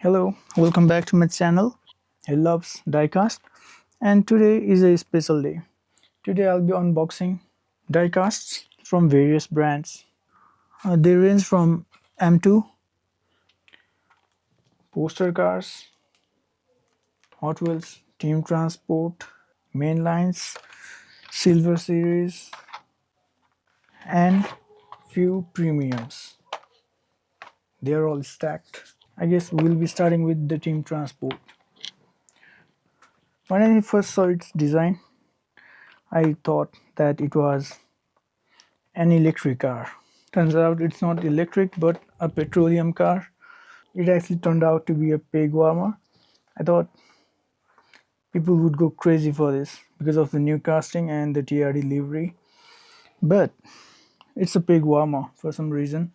Hello, welcome back to my channel. He loves diecast, and today is a special day. Today I'll be unboxing diecasts from various brands. They range from M2, poster cars, Hot Wheels, Team Transport, Mainlines, Silver Series, and few premiums. They are all stacked. I guess we'll be starting with the Team Transport. When I first saw its design, I thought that it was an electric car. Turns out it's not electric but a petroleum car. It actually turned out to be a pig warmer. I thought people would go crazy for this because of the new casting and the TRD livery, but it's a pig warmer for some reason.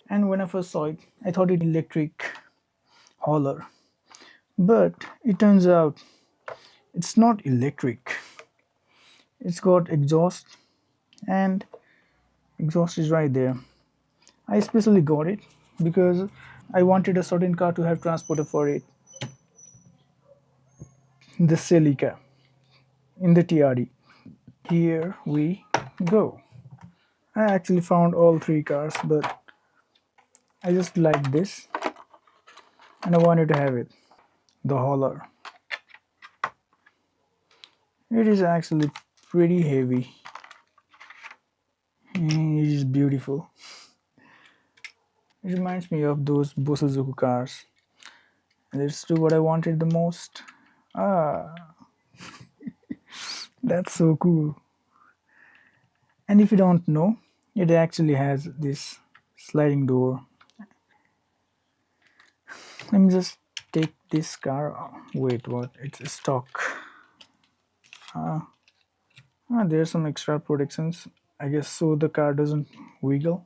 And when I first saw it, I thought it electric hauler, but it turns out it's not electric. It's got exhaust, and exhaust is right there. I especially got it because I wanted a certain car to have transporter for it. The Celica in the TRD. Here we go. I actually found all three cars, but I just like this and I wanted to have it. The hauler. It is actually pretty heavy. It is beautiful. It reminds me of those Bosuzuku cars. Let's do what I wanted the most. Ah, that's so cool. And if you don't know, it actually has this sliding door. Let me just take this car. Wait, what? It's a stock. There's some extra protections, I guess, so the car doesn't wiggle.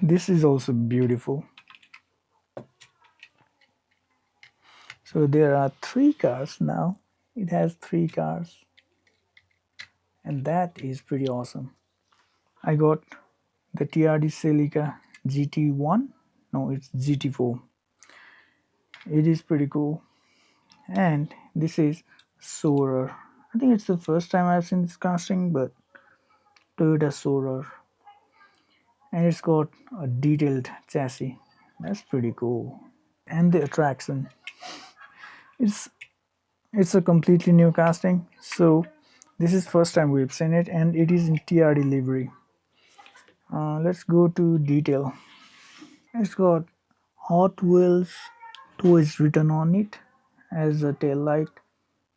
This is also beautiful. So there are three cars now. It has three cars, and that is pretty awesome. I got the TRD Celica GT1. No, it's GT4. It is pretty cool. And this is Soarer. I think it's the first time I've seen this casting, but Toyota Soarer. And it's got a detailed chassis. That's pretty cool. And the attraction. It's it's a completely new casting, so this is first time we've seen it, and it is in TRD livery. Let's go to detail. It's got Hot Wheels toys written on it as a tail light.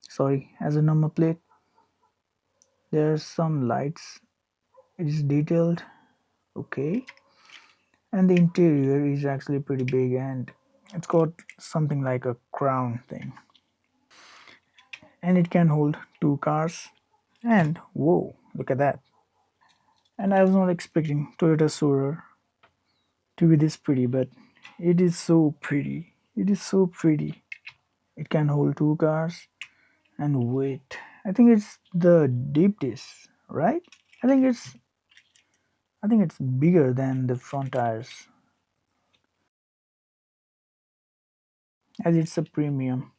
Sorry, as a number plate. There's some lights. It is detailed. Okay. And the interior is actually pretty big, and it's got something like a crown thing. And it can hold two cars. And whoa, look at that. And I was not expecting Toyota Soarer to be this pretty, but it is so pretty. It is so pretty. It can hold two cars. And wait, I think it's the deep disc, right? I think it's I think it's bigger than the front tires, as it's a premium.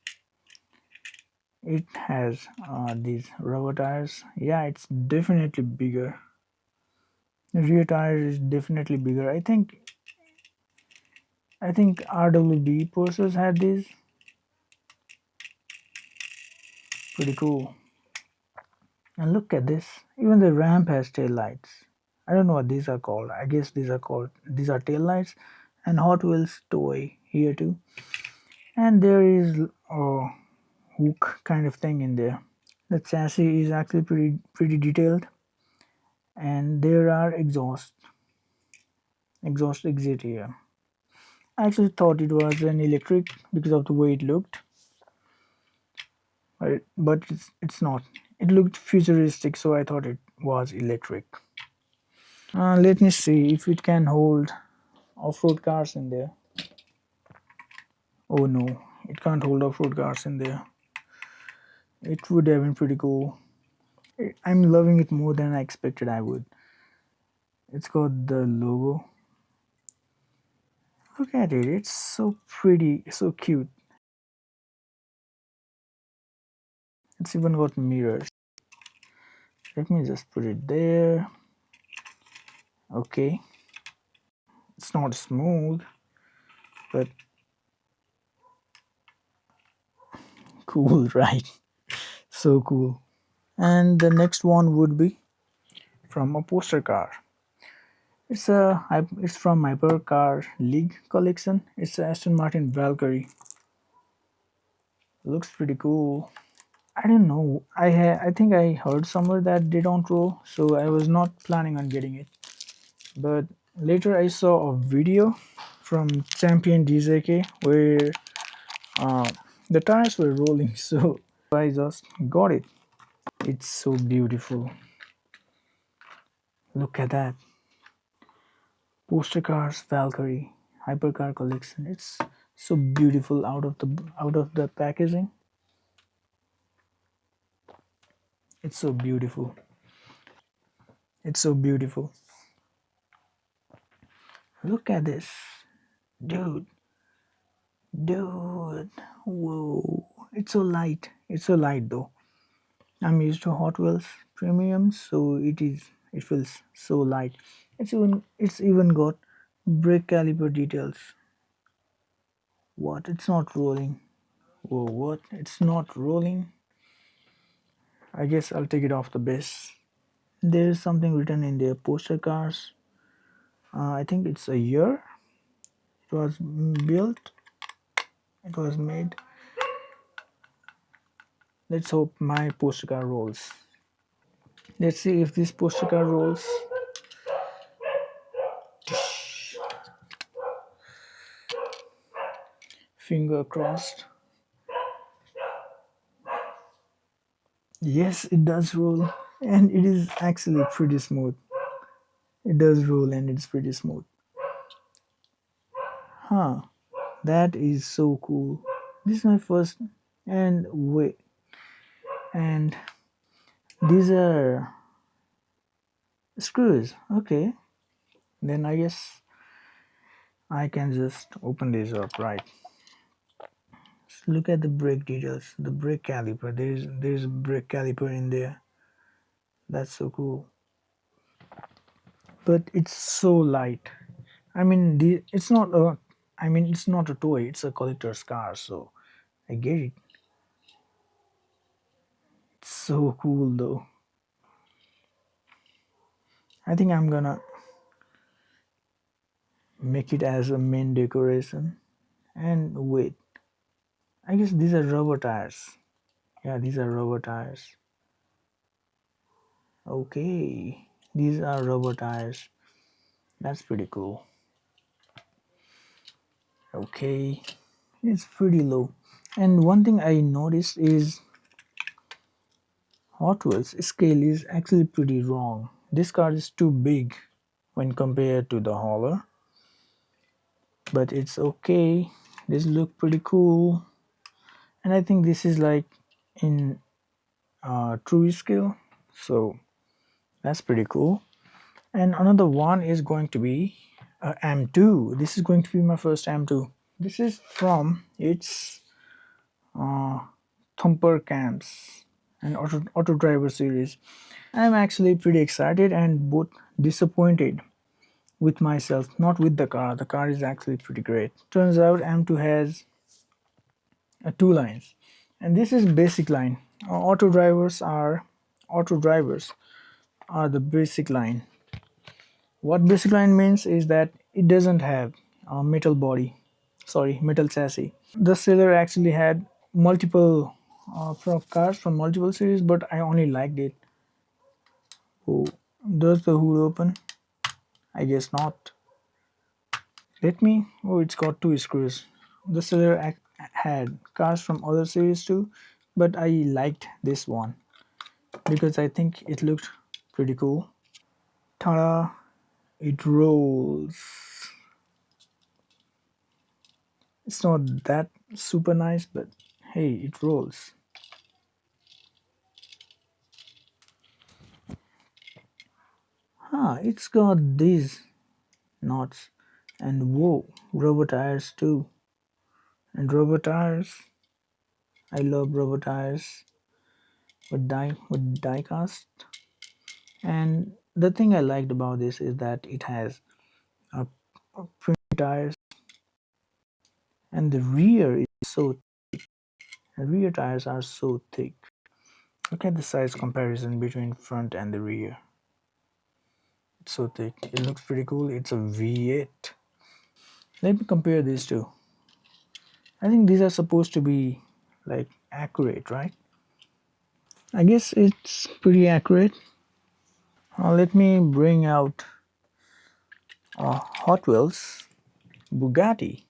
It has these rubber tires. Yeah, it's definitely bigger. The rear tire is definitely bigger. I think RWB Porsches had these. Pretty cool. And look at this. Even the ramp has tail lights. I don't know what these are called. I guess these are tail lights, and Hot Wheels toy here too. And there is a hook kind of thing in there. The chassis is actually pretty detailed, and there are exhaust exit here. I actually thought it was an electric because of the way it looked, but it's not. It looked futuristic, so I thought it was electric. Let me see if it can hold off-road cars in there. Oh no, it can't hold off-road cars in there. It would have been pretty cool. I'm loving it more than I expected I would. It's got the logo. Look at it, it's so pretty, so cute. It's even got mirrors. Let me just put it there. Okay, it's not smooth, but cool, right? So cool. And the next one would be from a poster car. It's from Hypercar League collection. It's a Aston Martin Valkyrie. Looks pretty cool. I don't know. I think I heard somewhere that they don't roll, so I was not planning on getting it. But later I saw a video from Champion DJK where uh, the tires were rolling, so I just got it. It's so beautiful. Look at that. Poster cars Valkyrie Hypercar collection. It's so beautiful out of the packaging. It's so beautiful. It's so beautiful. Look at this. Dude, dude. Whoa. It's so light. It's so light though. I'm used to Hot Wheels premium, so it feels so light. It's even got brake caliper details. What? It's not rolling. Whoa, what? It's not rolling. I guess I'll take it off the base. There is something written in their poster cars. I think it's a year it was built, it was made. Let's hope my poster car rolls. Let's see if this poster car rolls. Finger crossed. Yes, it does roll, and it is actually pretty smooth. It does roll and it's pretty smooth. Huh, that is so cool. This is my first. And wait, and these are screws. Okay, then I guess I can just open this up, right? Look at the brake details, the brake caliper. There's a brake caliper in there. That's so cool. But it's so light. I mean, it's not a. I mean, it's not a toy. It's a collector's car. So I get it. It's so cool though. I think I'm gonna make it as a main decoration. And wait, I guess these are rubber tires. Yeah, these are rubber tires. Okay, these are rubber tires. That's pretty cool. Okay, it's pretty low. And one thing I noticed is Hot Wheels scale is actually pretty wrong. This car is too big when compared to the hauler, but it's okay. This look pretty cool, and I think this is like in true scale, so that's pretty cool. And another one is going to be M2. This is going to be my first M2. This is from its uh, Thumper Camps and Auto Driver series. I'm actually pretty excited and both disappointed with myself, not with the car. The car is actually pretty great. Turns out M2 has two lines, and this is basic line. Auto drivers are the basic line. What basic line means is that it doesn't have a metal body, sorry, metal chassis. The seller actually had multiple cars from multiple series, but I only liked it. Oh, does the hood open? I guess not. Let me. Oh, it's got two screws. The seller had cars from other series too, but I liked this one because I think it looked pretty cool. Ta-da! It rolls. It's not that super nice, but hey, it rolls. It's got these knots, And whoa, rubber tires too. And rubber tires, I love rubber tires with diecast. And the thing I liked about this is that it has a print tires, and the rear tires are so thick. Look at the size comparison between front and the rear. It's so thick. It looks pretty cool. It's a V8. Let me compare these two. I think these are supposed to be like accurate, right? I guess it's pretty accurate. Let me bring out Hot Wheels Bugatti.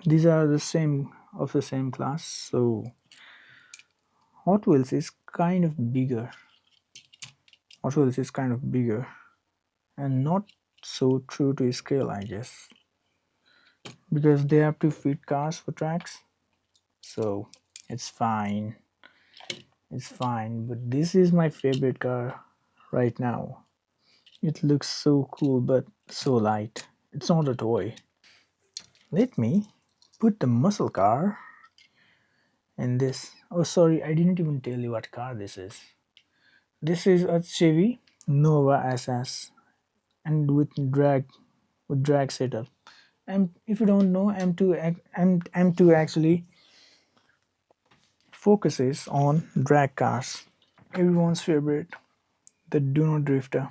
These are the same class, so Hot Wheels is kind of bigger. Hot Wheels is kind of bigger and not so true to scale, I guess, because they have to fit cars for tracks. So it's fine. It's fine. But this is my favorite car right now. It looks so cool, but so light. It's not a toy. Let me put the muscle car in this. Oh, sorry, I didn't even tell you what car this is. This is a Chevy Nova SS, and with drag setup. And if you don't know, M2 actually focuses on drag cars. Everyone's favorite, the Donut Drifter.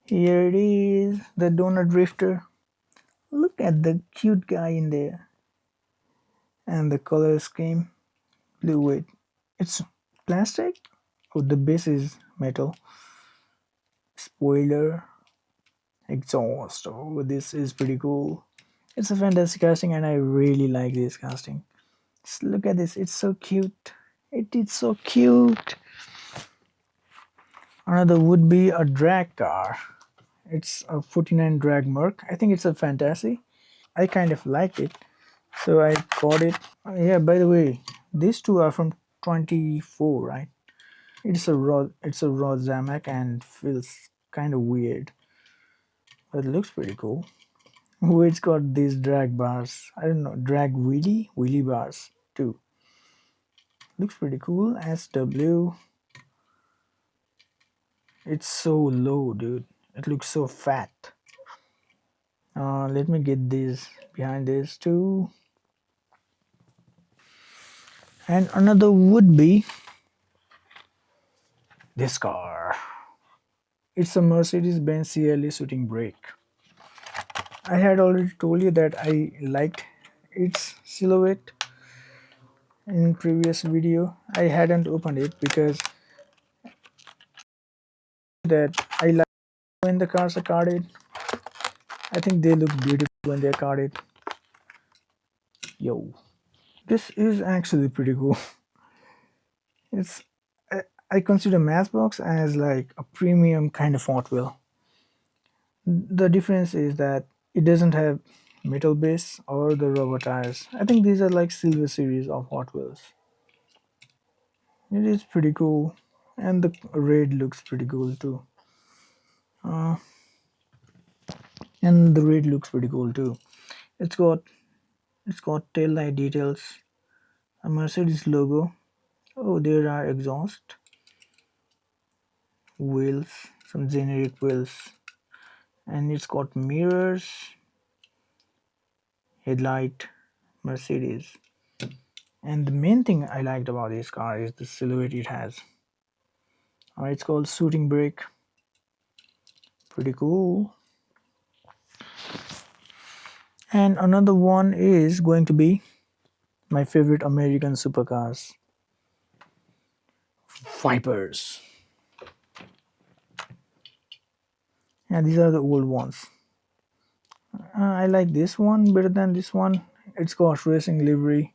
Here it is, the Donut Drifter. Look at the cute guy in there, and the color scheme, blue with it's plastic. Oh, the base is metal. Spoiler, exhaust. Oh, this is pretty cool. It's a fantastic casting, and I really like this casting. Just look at this, it's so cute. It is so cute. Another would be a drag car. It's a 49 drag Merc. I think it's a fantasy. I kind of liked it, so I bought it. Yeah, by the way, these two are from 24, right? It's a raw Zamak and feels kind of weird, but it looks pretty cool. Oh, it's got these drag bars. I don't know, drag wheelie bars too. Looks pretty cool. SW. It's so low, dude. It looks so fat. Let me get this behind this too. And another would be this car. It's a Mercedes-Benz CLA shooting brake. I had already told you that I liked its silhouette in previous video. I hadn't opened it because that I like when the cars are carded. I think they look beautiful when they're carded. Yo, this is actually pretty cool. It's I consider Matchbox as like a premium kind of Hot Wheel. The difference is that it doesn't have metal base or the rubber tires. I think these are like silver series of Hot Wheels. It is pretty cool, and the red looks pretty cool too. Uh, and the red looks pretty cool too. It's got it's got tail light details, a Mercedes logo. Oh, there are exhaust wheels, some generic wheels, and it's got mirrors, headlight, Mercedes. And the main thing I liked about this car is the silhouette it has. It's called shooting brake. Pretty cool. And another one is going to be my favorite American supercars, Vipers. Yeah, these are the old ones. I like this one better than this one. It's got racing livery,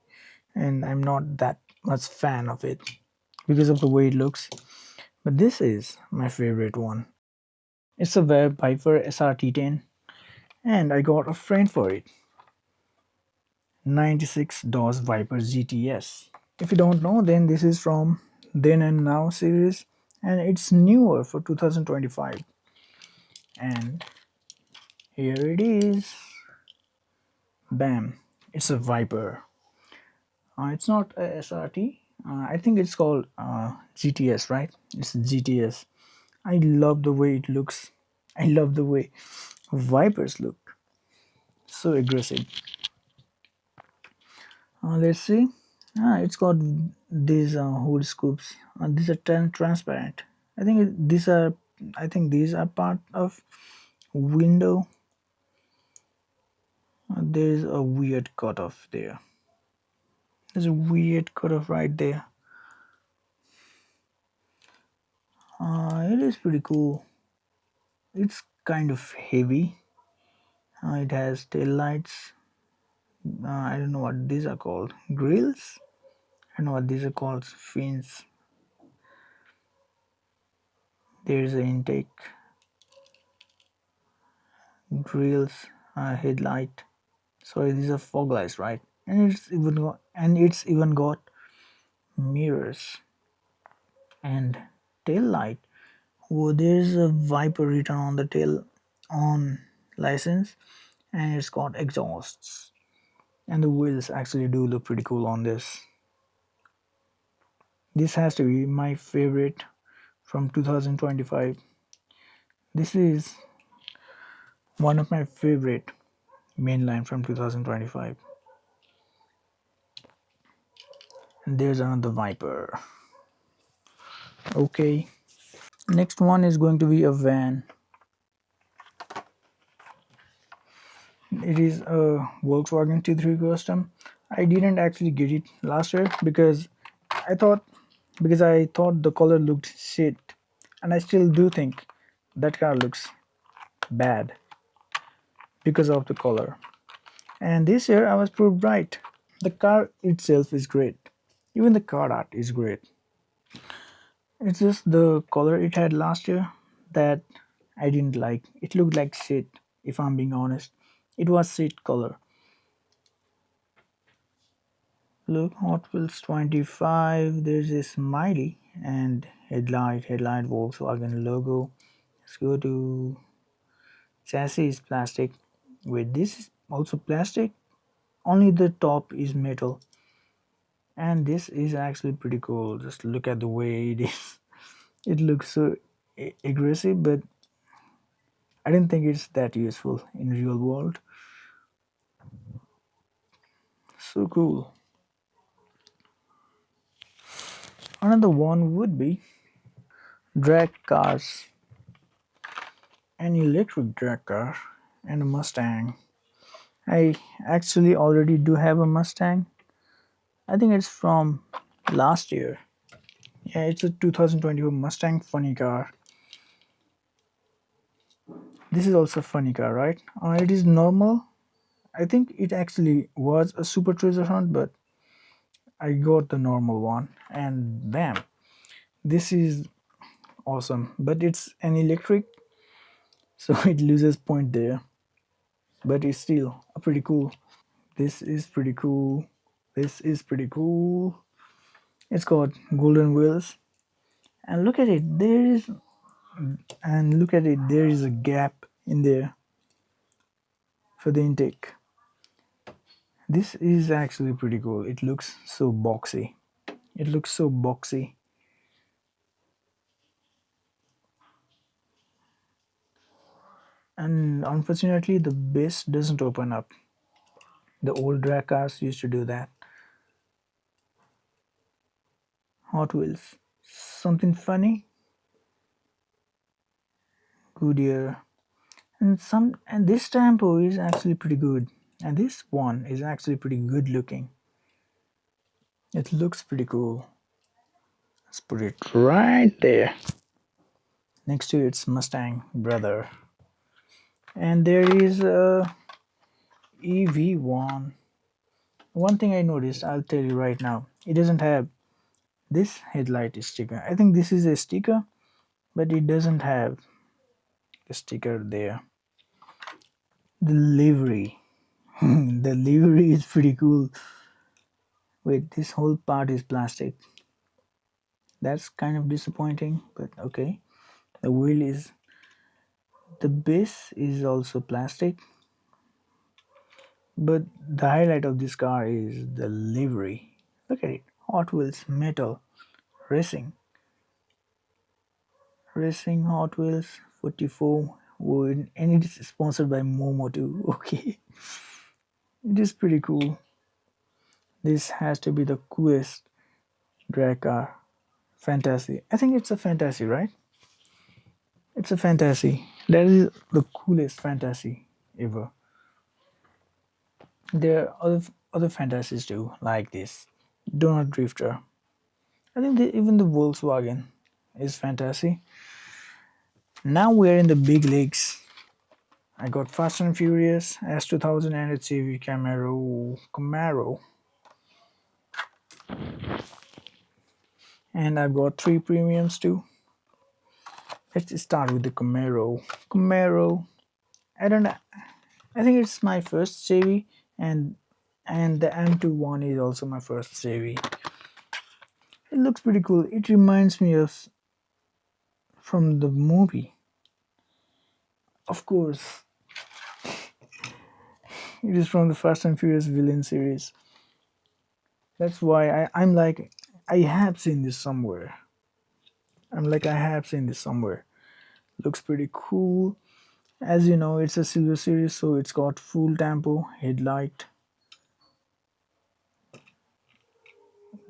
and I'm not that much fan of it because of the way it looks. But this is my favorite one. It's a Viper SRT10, and I got a friend for it. 96 DOS Viper GTS. If you don't know, then this is from Then and Now series, and it's newer for 2025. And here it is. Bam! It's a Viper. It's not a SRT. I think it's called GTS, right? It's GTS. I love the way it looks. I love the way Vipers look. So aggressive. Let's see. It's got these hood scoops. These are transparent. I think these are. I think these are part of window. There's a weird cutoff there. There's a weird cutoff right there. It is pretty cool. It's kind of heavy. It has tail lights. I don't know what these are called. Grills. I don't know what these are called. Fins. There's an intake. Grills. Headlight. Sorry, these are fog lights, right? And it's even got mirrors and tail light. Oh, there's a Viper written on the tail on license, and it's got exhausts. And the wheels actually do look pretty cool on this. This has to be my favorite from 2025. This is one of my favorite mainline from 2025. And there's another Viper. Okay. Next one is going to be a van. It is a Volkswagen T3 Custom. I didn't actually get it last year I thought because I thought the color looked shit, and I still do think that car looks bad because of the color. And this year I was proved right. The car itself is great. Even the car art is great. It's just the color it had last year that I didn't like. It looked like shit, if I'm being honest. It was shit color. Look, Hot Wheels 25. There's a smiley and headlight, Volkswagen logo. Let's go to chassis is plastic. Wait, this is also plastic? Only the top is metal. And this is actually pretty cool. Just look at the way it is. It looks so aggressive, but I didn't think it's that useful in real world. So cool. Another one would be drag cars. An electric drag car and a Mustang. I actually already do have a Mustang. I think it's from last year. Yeah, it's a 2024 Mustang funny car. This is also a funny car, right? It is normal. I think it actually was a super treasure hunt, but I got the normal one, and bam, this is awesome. But it's an electric, so it loses point there. But it's still pretty cool. This is pretty cool. This is pretty cool. It's got golden wheels, and look at it. There is a gap in there for the intake. This is actually pretty cool. It looks so boxy. It looks so boxy. And unfortunately, the base doesn't open up. The old drag cars used to do that. Hot Wheels. Something funny. Goodyear. And this tempo is actually pretty good. And this one is actually pretty good looking. It looks pretty cool. Let's put it right there. Next to its Mustang brother. And there is a EV1. One thing I noticed, I'll tell you right now, it doesn't have this headlight sticker. I think this is a sticker, but it doesn't have the sticker there. The livery. The livery is pretty cool. Wait, this whole part is plastic. That's kind of disappointing, but okay. The wheel is The base is also plastic, but the highlight of this car is the livery. Look at it, Hot Wheels metal racing, Hot Wheels 44 wood, and it is sponsored by Momo too. Okay, it is pretty cool. This has to be the coolest drag car. Fantasy. I think it's a fantasy, right? It's a fantasy. That is the coolest fantasy ever. There are other fantasies too, like this Donut Drifter. I think even the Volkswagen is fantasy. Now we're in the big leagues. I got Fast and Furious S2000 and its CV Camaro, and I've got three premiums too. Let's start with the Camaro. Camaro. I don't know. I think it's my first JV, and the M2 one is also my first JV. It looks pretty cool. It reminds me of from the movie. Of course, it is from the Fast and Furious villain series. That's why I'm like, I have seen this somewhere. I'm like, I have seen this somewhere. Looks pretty cool. As you know, it's a silver series, so it's got full tempo headlight.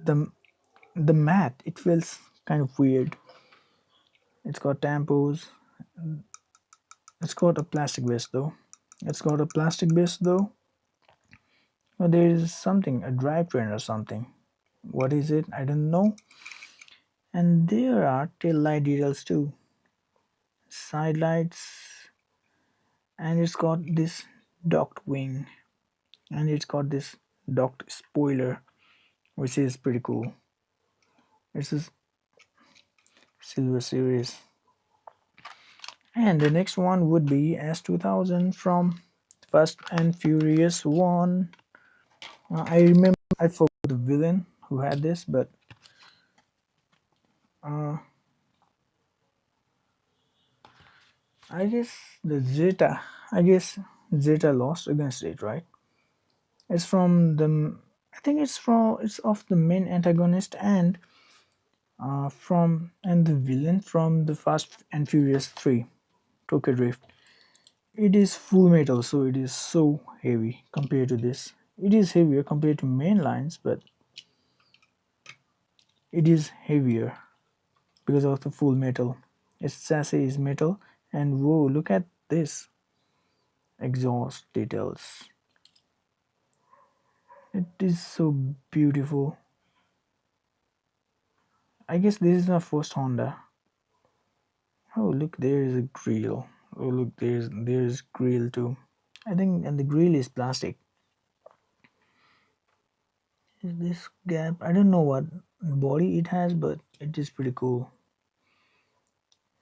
The the matte, it feels kind of weird. It's got tampos. It's got a plastic base though. It's got a plastic base though. But there is something, a drivetrain or something. What is it? I don't know. And there are tail light details too. Side lights, and it's got this docked wing, and it's got this docked spoiler, which is pretty cool. It's a silver series. And the next one would be S2000 from Fast and Furious 1. I remember, I forgot the villain who had this, but uh, I guess the Zeta. I guess Zeta lost against it, right? It's from the. I think it's of the main antagonist and the villain from the Fast and Furious 3, Tokyo Drift. It is full metal, so it is so heavy compared to this. It is heavier compared to main lines, but it is heavier because of the full metal. Its chassis is metal, and whoa, look at this exhaust details. It is so beautiful. I guess this is my first Honda. Oh, look, there is a grill. Oh, look, there's grill too. I think, and the grill is plastic. Is this gap? I don't know what body it has, but it is pretty cool.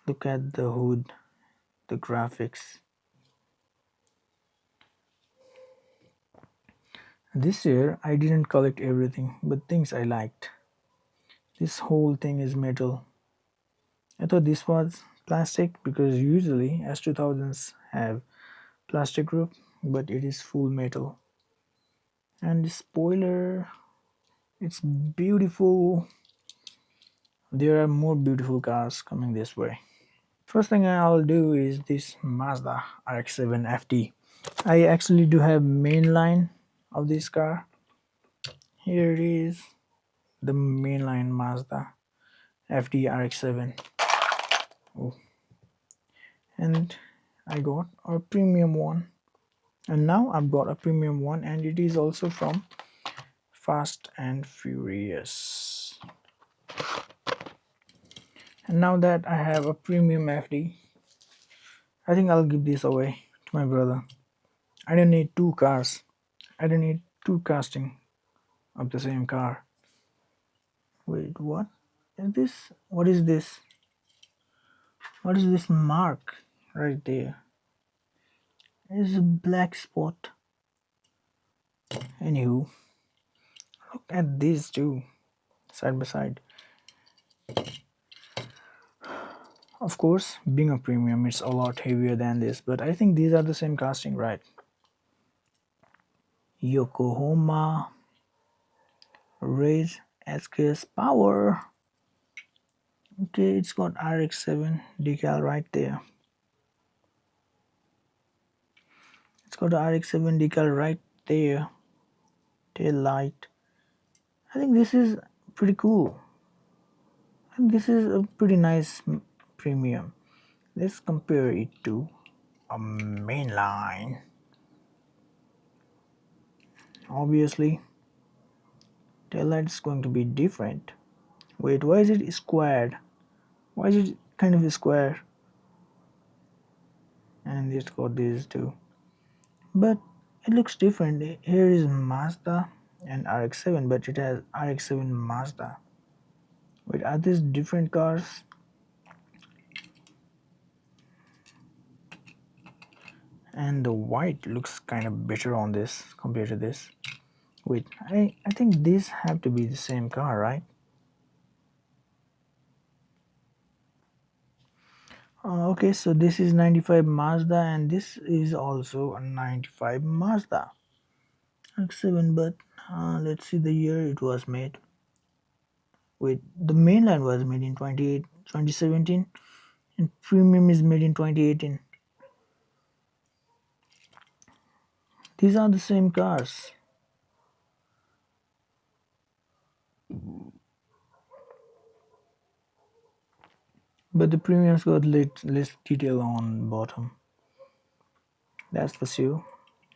Look at the hood, the graphics. This year I didn't collect everything, but things I liked. This whole thing is metal. I thought this was plastic because usually S2000s have plastic roof, but it is full metal. And the spoiler, it's beautiful. There are more beautiful cars coming this way. First thing I'll do is this Mazda RX-7 FD. I actually do have mainline of this car. Here it is, the mainline Mazda FD RX-7. Oh. And I got a premium one. And now I've got a premium one, and it is also from Fast and Furious. And now that I have a premium FD, I think I'll give this away to my brother. I don't need two cars. I don't need two casting of the same car. Wait, what is this? What is this? What is this mark right there? It's a black spot. Anywho, look at these two side by side. Of course, being a premium, it's a lot heavier than this, but I think these are the same casting, right? Yokohama Raise SKS Power. Okay, it's got RX-7 decal right there. It's got a RX-7 decal right there. Tail light. I think this is pretty cool. I think this is a pretty nice premium. Let's compare it to a mainline. Obviously, tail light is going to be different. Wait, why is it squared? Why is it kind of square? And it's got these two. But it looks different. Here is Mazda and RX-7, but it has RX-7 Mazda. Wait, are these different cars? And the white looks kind of better on this compared to this. Wait, I think these have to be the same car, right? Okay, so this is 95 Mazda and this is also a 95 Mazda RX-7, but let's see the year it was made. Wait, the mainline was made in 2017 and premium is made in 2018. These are the same cars. But the premium's got less detail on bottom. That's for sure.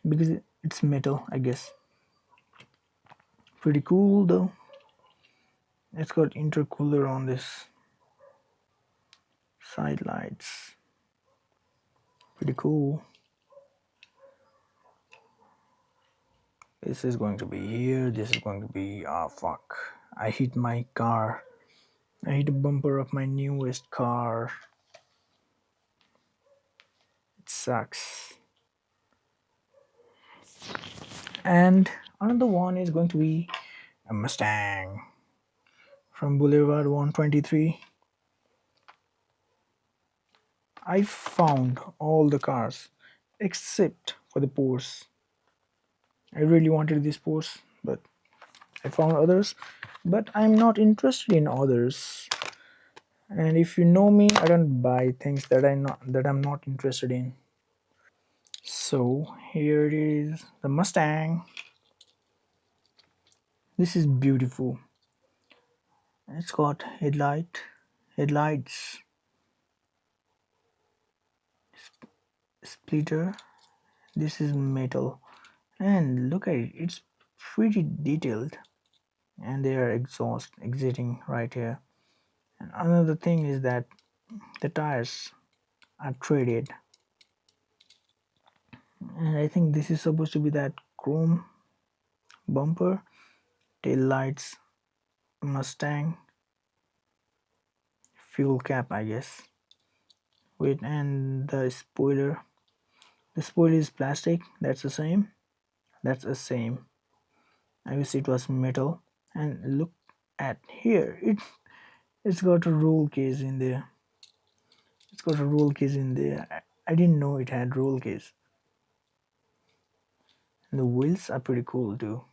Because it's metal, I guess. Pretty cool though. It's got intercooler on this side lights. Pretty cool. This is going to be here. This is going to be fuck. I hit my car. I hit a bumper of my newest car. It sucks. And another one is going to be a Mustang from Boulevard 123. I found all the cars except for the Porsche. I really wanted this Porsche, but I found others. But I'm not interested in others. And if you know me, I don't buy things that I'm not interested in. So here it is, the Mustang. This is beautiful. It's got headlights, splitter. This is metal, and look at it. It's pretty detailed, and there are exhaust exiting right here. And another thing is that the tires are traded, and I think this is supposed to be that chrome bumper, tail lights, Mustang, fuel cap, I guess. Wait, and the spoiler is plastic. That's the same. That's the same. I wish it was metal. And look at here. It's got a roll case in there. It's got a roll case in there. I didn't know it had roll case. And the wheels are pretty cool too.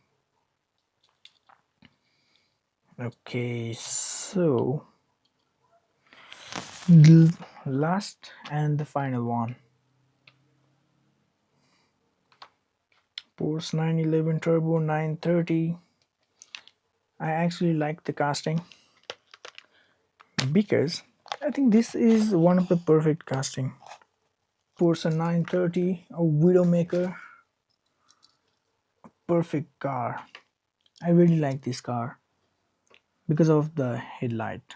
Okay, so the last and the final one. Porsche 911 Turbo 930. I actually like the casting because I think this is one of the perfect casting. Porsche 930, a Widowmaker, perfect car. I really like this car because of the headlight.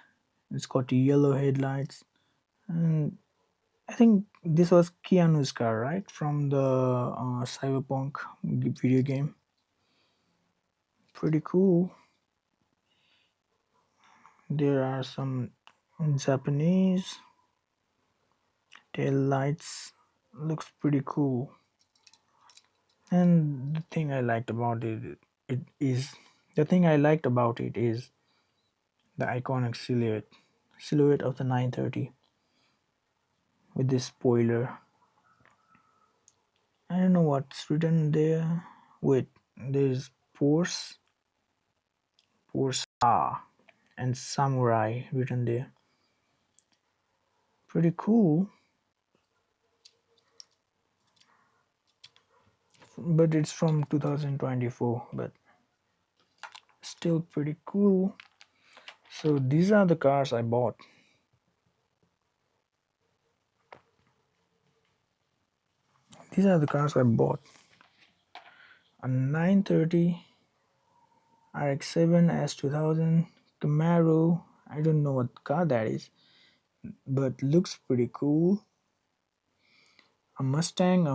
It's got yellow headlights, and I think this was Keanu's car, right, from the Cyberpunk video game. Pretty cool. There are some Japanese tail lights. Looks pretty cool. And it is the thing I liked about it is the iconic silhouette of the 930. with this spoiler. I don't know what's written there. Wait, there's Porsche and Samurai written there. Pretty cool, but it's from 2024, but still pretty cool. So these are the cars I bought. These are the cars I bought. A 930 RX-7 S2000 Camaro. I don't know what car that is, but looks pretty cool. A Mustang.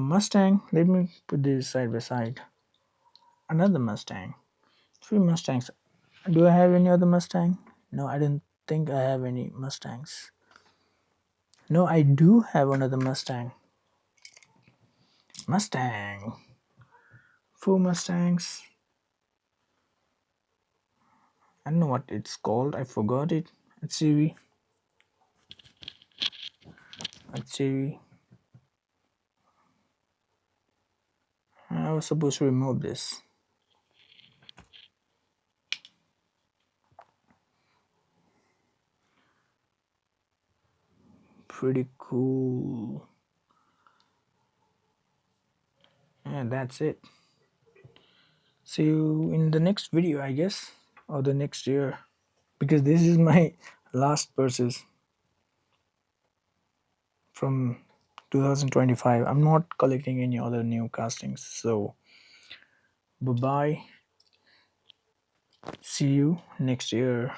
Let me put this side by side. Another Mustang. Three Mustangs. Do I have any other Mustang? No, I don't think I have any Mustangs. No, I do have another Mustang. Mustang. Four Mustangs. I don't know what it's called. I forgot it. Let's see. I was supposed to remove this. Pretty cool. And that's it. See you in the next video, I guess, or the next year, because this is my last purchase from 2025. I'm not collecting any other new castings. So bye bye. See you next year.